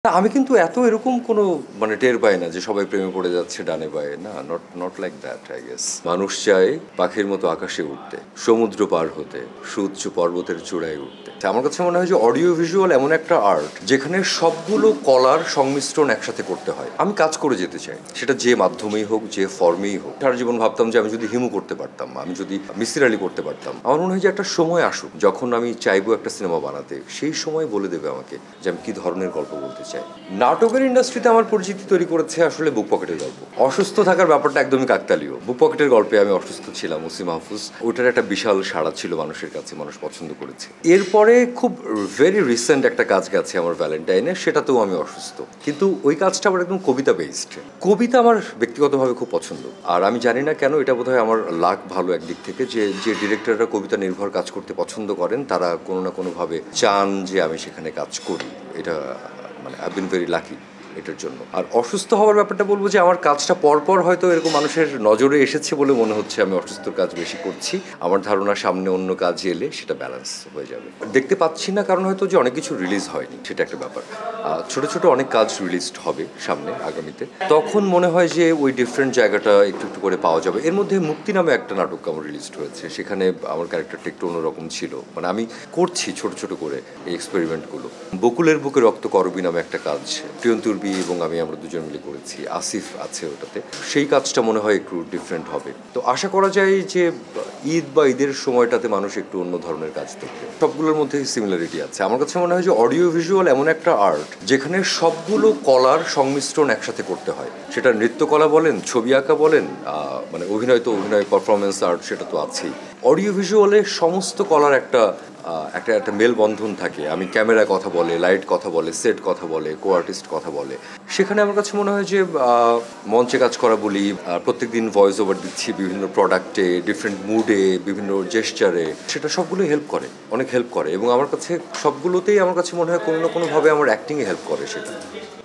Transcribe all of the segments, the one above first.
না, আমি কিন্তু এরকম কোনো টের পাই না যে সবাই প্রেমে পড়ে যাচ্ছে ডানে বাঁয়ে। না, not not like that I guess. মানুষ চায় পাখির মতো আকাশে উঠতে, সমুদ্র পার হতে, সুউচ্চ পর্বতের চূড়ায় উঠতে। আমার কাছে মনে হয় যে অডিও ভিজুয়াল এমন একটা আর্ট যেখানে সবগুলো কলার সংমিশ্রণ একসাথে করতে হয়। আমি কাজ করে যেতে চাই, সেটা যে মাধ্যমেই হোক, যে ফর্মেই হোক। সারা জীবন ভাবতাম যে আমি যদি হিমু করতে পারতাম, আমি যদি মিসির আলী করতে পারতাম। আমার মনে হয় যে একটা সময় আসুক যখন আমি চাইবো একটা সিনেমা বানাতে, সেই সময় বলে দেবে আমাকে যে আমি কি ধরনের গল্প বলতে চাই। নাটকের ইন্ডাস্ট্রিতে আমার পরিচিতি তৈরি করেছে আসলে বুক পকেটের গল্প। অসুস্থ থাকার ব্যাপারটা একদমই কাকতালীয়। বুক পকেটের গল্পে আমি অসুস্থ ছিলাম, ওসি মাহফুজ, ওটার একটা বিশাল সাড়া ছিল মানুষের কাছে, মানুষ পছন্দ করেছে। এরপরে খুব ভেরি রিসেন্ট একটা কাজ গেছে আমার ভ্যালেন্টাইনে, সেটাতেও আমি অসুস্থ, কিন্তু ওই কাজটা আমার একদম কবিতা বেসড। কবিতা আমার ব্যক্তিগতভাবে খুব পছন্দ, আর আমি জানি না কেন, এটা বোধহয় আমার লাক ভালো একদিক থেকে, যে যে ডিরেক্টররা কবিতা নির্ভর কাজ করতে পছন্দ করেন তারা কোনো না কোনোভাবে চান যে আমি সেখানে কাজ করি। এটা আই বিন ভেরি লাকি এটার জন্য। আর অসুস্থ হওয়ার ব্যাপারটা বলবো যে আমার কাজটা পরপর হয়তো এরকম মানুষের নজরে এসেছে বলে মনে হচ্ছে আমি অসুস্থর কাজ বেশি করছি। আমার ধারণা সামনে অন্য কাজ এলে সেটা ব্যালেন্স হয়ে যাবে। দেখতে পাচ্ছি না কারণ হয়তো যে অনেক কিছু রিলিজ হয়নি, সেটা একটা ব্যাপার। ছোট ছোট অনেক কাজ রিলিজড হবে সামনে আগামীতে, তখন মনে হয় যে ওই ডিফারেন্ট জায়গাটা একটু একটু করে পাওয়া যাবে। এর মধ্যে মুক্তি নামে একটা নাটক আমার রিলিজড হয়েছে, সেখানে আমার ক্যারেক্টারটা একটু অন্যরকম ছিল। আমি করছি ছোট ছোট করে এই এক্সপেরিমেন্টগুলো। বকুলের বুকে রক্ত করবি নামে একটা কাজ প্রিয়ন্তুর্বি এবং আমরা দুজন মিলে করেছি, আসিফ আছে ওটাতে। সেই কাজটা মনে হয় একটু ডিফারেন্ট হবে। তো আশা করা যায় যে ঈদ বা ঈদের সময়টাতে মানুষ একটু অন্য ধরনের কাজ দেখবে। সবগুলোর মধ্যে সিমিলারিটি আছে। আমার কাছে মনে হয় যে অডিও ভিজুয়াল এমন একটা আর্ট যেখানে সবগুলো কলার সংমিশ্রণ একসাথে করতে হয়। সেটা নৃত্যকলা বলেন, ছবি আঁকা বলেন, অভিনয় তো অভিনয়, পারফরমেন্স আর্ট সেটা তো আছেই। অডিও ভিজুয়ালে সমস্ত কলার একটা একটা একটা মেলবন্ধন থাকে। আমি ক্যামেরা কথা বলে, লাইট কথা বলে, সেট কথা বলে, কো আর্টিস্ট কথা বলে। সেখানে আমার কাছে মনে হয় যে মঞ্চে কাজ করা বলি, প্রত্যেকদিন ভয়েস ওভার দিচ্ছি বিভিন্ন প্রোডাক্টে, ডিফারেন্ট মুডে, বিভিন্ন জেস্চারে, সেটা সবগুলোই হেল্প করে, অনেক হেল্প করে। এবং আমার কাছে সবগুলোতেই আমার কাছে মনে হয় কোনো না কোনোভাবে আমার অ্যাক্টিংয়ে হেল্প করে সেটা।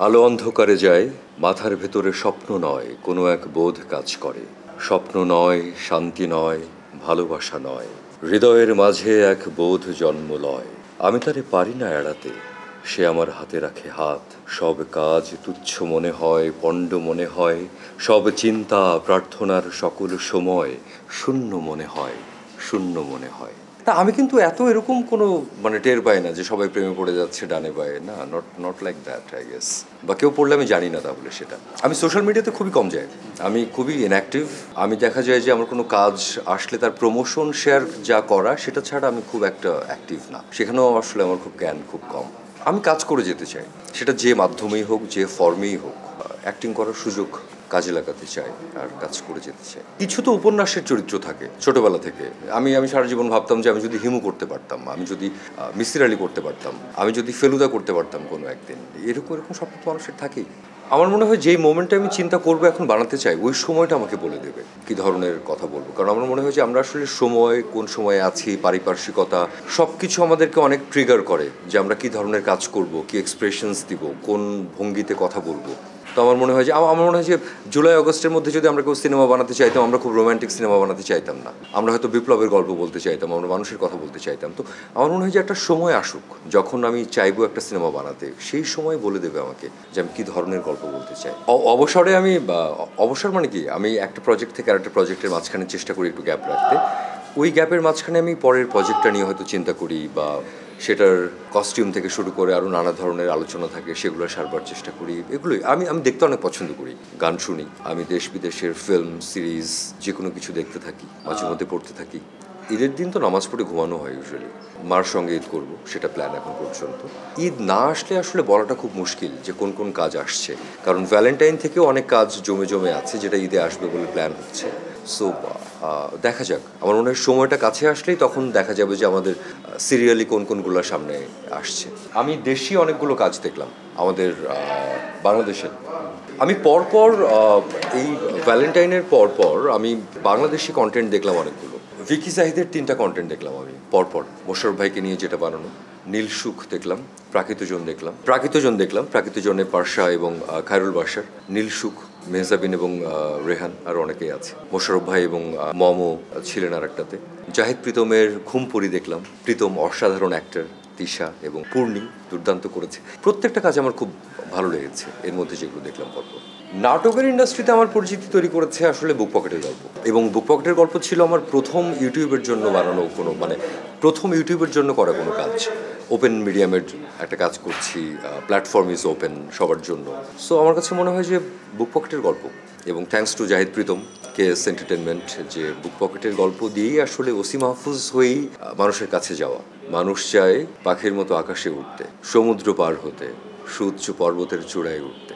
আলো অন্ধকারে যায়, মাথার ভেতরে স্বপ্ন নয় কোনো এক বোধ কাজ করে। স্বপ্ন নয়, শান্তি নয়, ভালোবাসা নয়, হৃদয়ের মাঝে এক বোধ জন্ম লয়। আমি তারে পারি না এড়াতে, সে আমার হাতে রাখে হাত। সব কাজ তুচ্ছ মনে হয়, পণ্ড মনে হয়, সব চিন্তা প্রার্থনার সকল সময় শূন্য মনে হয়, শূন্য মনে হয়। তা আমি কিন্তু এরকম কোনো টের পাই না যে সবাই প্রেমে পড়ে যাচ্ছে ডানে বাঁয়ে। না, not not like that I guess. বা কেউ পড়লে আমি জানি না তাহলে সেটা। আমি সোশ্যাল মিডিয়াতে খুবই কম যাই, আমি খুবই ইনঅ্যাক্টিভ। আমি দেখা যায় যে আমার কোনো কাজ আসলে তার প্রমোশন শেয়ার যা করা সেটা ছাড়া আমি খুব একটা অ্যাক্টিভ না। সেখানেও আসলে আমার খুব জ্ঞান খুব কম। আমি কাজ করে যেতে চাই, সেটা যে মাধ্যমেই হোক, যে ফর্মেই হোক। অ্যাক্টিং করার সুযোগ কাজে লাগাতে চাই আর কাজ করে যেতে চাই। কিছু তো উপন্যাসের চরিত্র থাকে ছোটবেলা থেকে। আমি সারা জীবন ভাবতাম যে আমি যদি হিমু করতে পারতাম, আমি যদি মিসির আলী করতে পারতাম, আমি যদি ফেলুদা করতে পারতাম কোনো একদিন। এরকম এরকম স্বপ্ন তো মানুষের থাকেই। আমার মনে হয় যেই মোমেন্টে আমি চিন্তা করবো এখন বানাতে চাই, ওই সময়টা আমাকে বলে দেবে কী ধরনের কথা বলবো। কারণ আমার মনে হয় যে আমরা আসলে সময়, কোন সময়ে আছি, পারিপার্শ্বিকতা সব কিছু আমাদেরকে অনেক ট্রিগার করে যে আমরা কী ধরনের কাজ করব, কী এক্সপ্রেশনস দিব, কোন ভঙ্গিতে কথা বলবো। তো আমার মনে হয় যে জুলাই আগস্টের মধ্যে যদি আমরা কেউ সিনেমা বানাতে চাইতাম, আমরা খুব রোম্যান্টিক সিনেমা বানাতে চাইতাম না। আমরা হয়তো বিপ্লবের গল্প বলতে চাইতাম, আমরা মানুষের কথা বলতে চাইতাম। তো আমার মনে হয় যে একটা সময় আসুক যখন আমি চাইবো একটা সিনেমা বানাতে, সেই সময় বলে দেবে আমাকে যে আমি কী ধরনের গল্প বলতে চাই। অবসরে আমি অবসর মানে কি, আমি একটা প্রজেক্ট থেকে আরেকটা প্রজেক্টের মাঝখানে চেষ্টা করি একটু গ্যাপ রাখতে। ওই গ্যাপের মাঝখানে আমি পরের প্রজেক্টটা নিয়ে হয়তো চিন্তা করি, বা সেটার কস্টিউম থেকে শুরু করে আরও নানা ধরনের আলোচনা থাকে, সেগুলো সারবার চেষ্টা করি। এগুলোই আমি দেখতে অনেক পছন্দ করি, গান শুনি, আমি দেশ বিদেশের ফিল্ম সিরিজ যে কোনো কিছু দেখতে থাকি, মাঝে মধ্যে পড়তে থাকি। ঈদের দিন তো নামাজ পড়ে ঘুমানো হয় ইউজুয়ালি। মার সঙ্গে ঈদ করব, সেটা প্ল্যান এখন পর্যন্ত। ঈদ না আসলে আসলে বলাটা খুব মুশকিল যে কোন কোন কাজ আসছে, কারণ ভ্যালেন্টাইন থেকেও অনেক কাজ জমে জমে আছে যেটা ঈদে আসবে বলে প্ল্যান হচ্ছে। সো দেখা যাক। আমার মনে হয় সময়টা কাছে আসলেই তখন দেখা যাবে যে আমাদের সিরিয়ালি কোন কোনগুলো সামনে আসছে। আমি দেশি অনেকগুলো কাজ দেখলাম আমাদের বাংলাদেশের। আমি পরপর এই ভ্যালেন্টাইনের পরপর আমি বাংলাদেশি কন্টেন্ট দেখলাম অনেকগুলো। ভিকি জাহিদের 3টা কন্টেন্ট দেখলাম আমি পরপর, মোশাররফ ভাইকে নিয়ে যেটা বানানো। নীল সুখ দেখলাম, প্রাকৃতজন দেখলাম, প্রাকৃতজনে পারশা এবং খায়রুল বাশার। নীল সুখ মেহজাবিন এবং রেহান, আর অনেকেই আছে। মোশাররফ ভাই এবং মমও ছিলেন আর একটাতে। জাহিদ প্রীতমের ঘুমপুরি দেখলাম। প্রীতম অসাধারণ অ্যাক্টর, তিশা এবং পূর্ণি দুর্দান্ত করেছে। প্রত্যেকটা কাজ আমার খুব ভালো লেগেছে এর মধ্যে যেগুলো দেখলাম পরপর। নাটকের ইন্ডাস্ট্রিতে আমার পরিচিতি তৈরি করেছে আসলে বুক পকেটের গল্প, এবং বুক পকেটের গল্প ছিল আমার প্রথম ইউটিউবের জন্য বানানো কোনো প্রথম ইউটিউবের জন্য করা কোনো কাজ। ওপেন মিডিয়ামের একটা কাজ করছি, প্ল্যাটফর্ম ইজ ওপেন সবার জন্য। সো আমার কাছে মনে হয় যে বুক পকেটের গল্প, এবং থ্যাঙ্কস টু জাহিদ প্রীতম, কেএস এন্টারটেনমেন্ট, যে বুক পকেটের গল্প দিয়েই আসলে ওসি মাহফুজ হয়েই মানুষের কাছে যাওয়া। মানুষ চায় পাখির মতো আকাশে উঠতে, সমুদ্র পার হতে, সুউচ্চ পর্বতের চূড়ায় উঠতে।